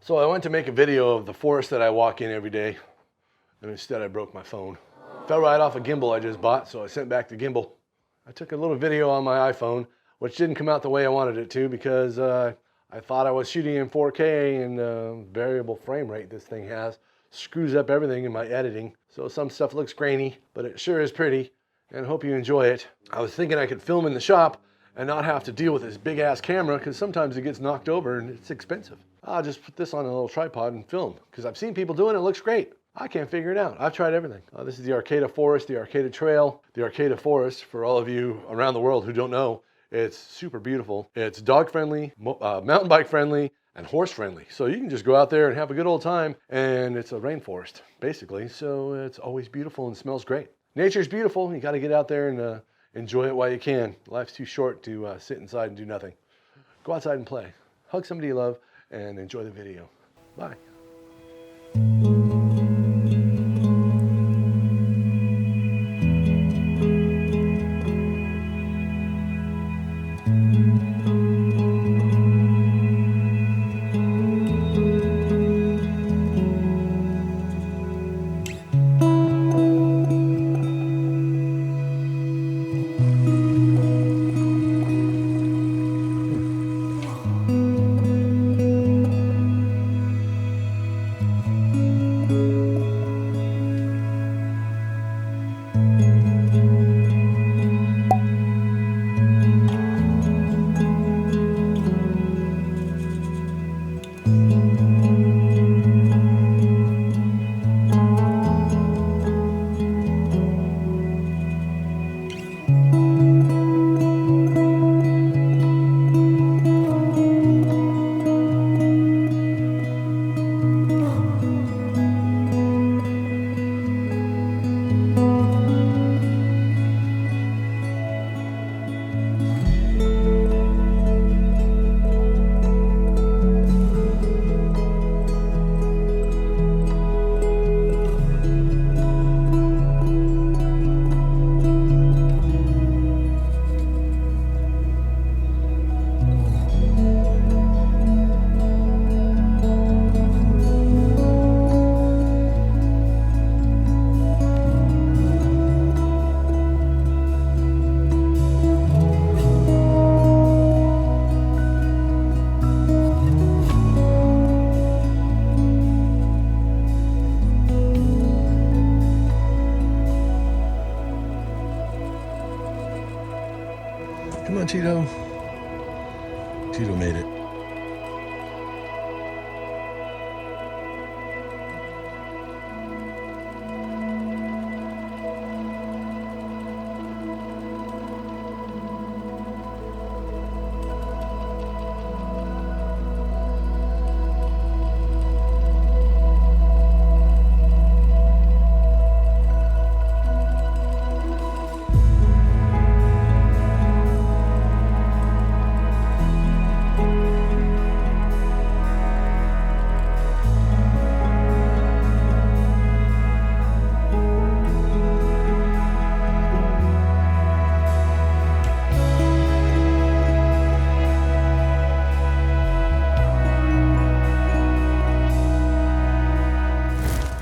So I went to make a video of the forest that I walk in every day, and instead I broke my phone. Fell right off a gimbal I just bought, so I sent back the gimbal. I took a little video on my iPhone, which didn't come out the way I wanted it to because I thought I was shooting in 4K, and variable frame rate this thing has screws up everything in my editing. So some stuff looks grainy, but it sure is pretty, and I hope you enjoy it. I was thinking I could film in the shop and not have to deal with this big ass camera because sometimes it gets knocked over and it's expensive. I'll just put this on a little tripod and film because I've seen people doing it. It looks great. I can't figure it out. I've tried everything. This is the Arcata Forest, the Arcata Trail. The Arcata Forest, for all of you around the world who don't know, it's super beautiful. It's dog friendly, mountain bike friendly, and horse friendly. So you can just go out there and have a good old time, and it's a rainforest, basically. So it's always beautiful and smells great. Nature's beautiful. You got to get out there and enjoy it while you can. Life's too short to sit inside and do nothing. Go outside and play. Hug somebody you love and enjoy the video. Bye. Come on, Tito. Tito made it.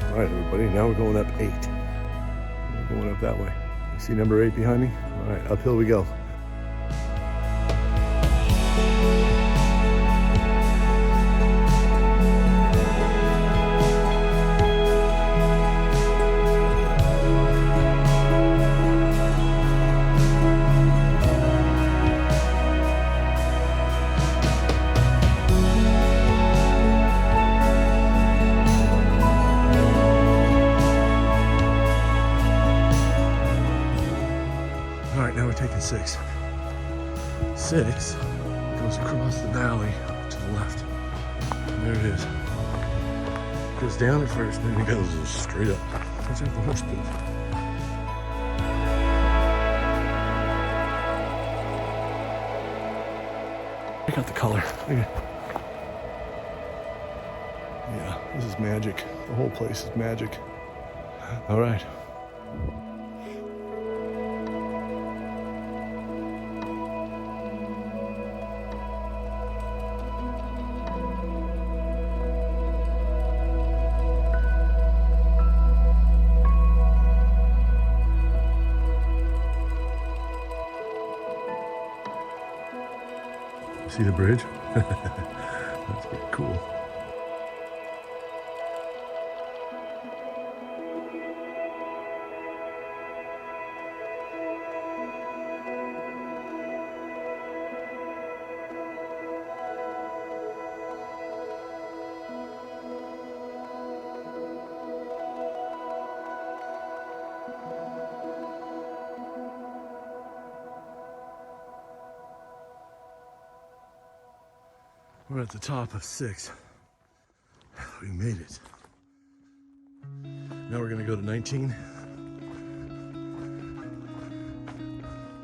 All right, everybody, now we're going up 8. We're going up that way. You see number 8 behind me? All right, uphill we go. All right, now we're taking 6. 6 goes across the valley to the left. And there it is. It goes down at first, then it goes straight up. Let's have the horse poop. Check out the color. Yeah, this is magic. The whole place is magic. All right. See the bridge? That's pretty cool. We're at the top of 6. We made it. Now we're gonna go to 19.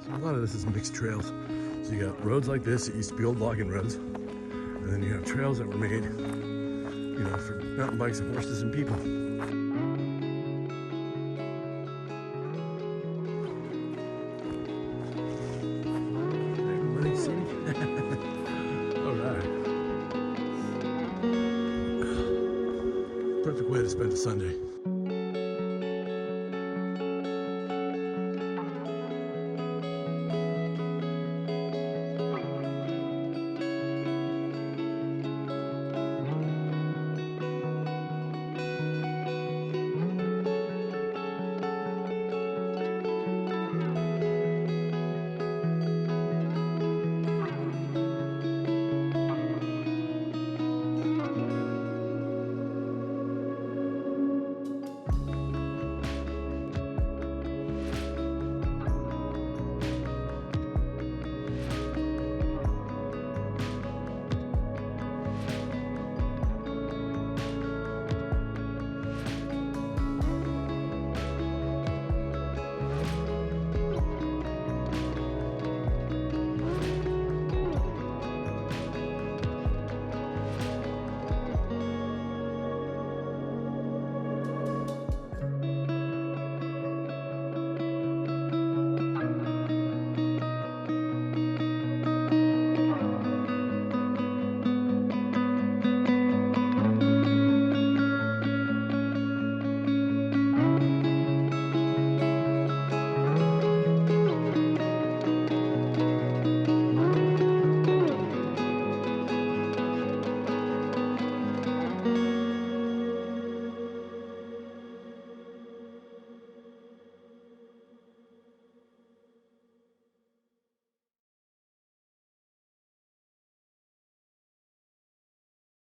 So a lot of this is mixed trails. So you got roads like this that used to be old logging roads. And then you have trails that were made, you know, for mountain bikes and horses and people. Perfect way to spend a Sunday.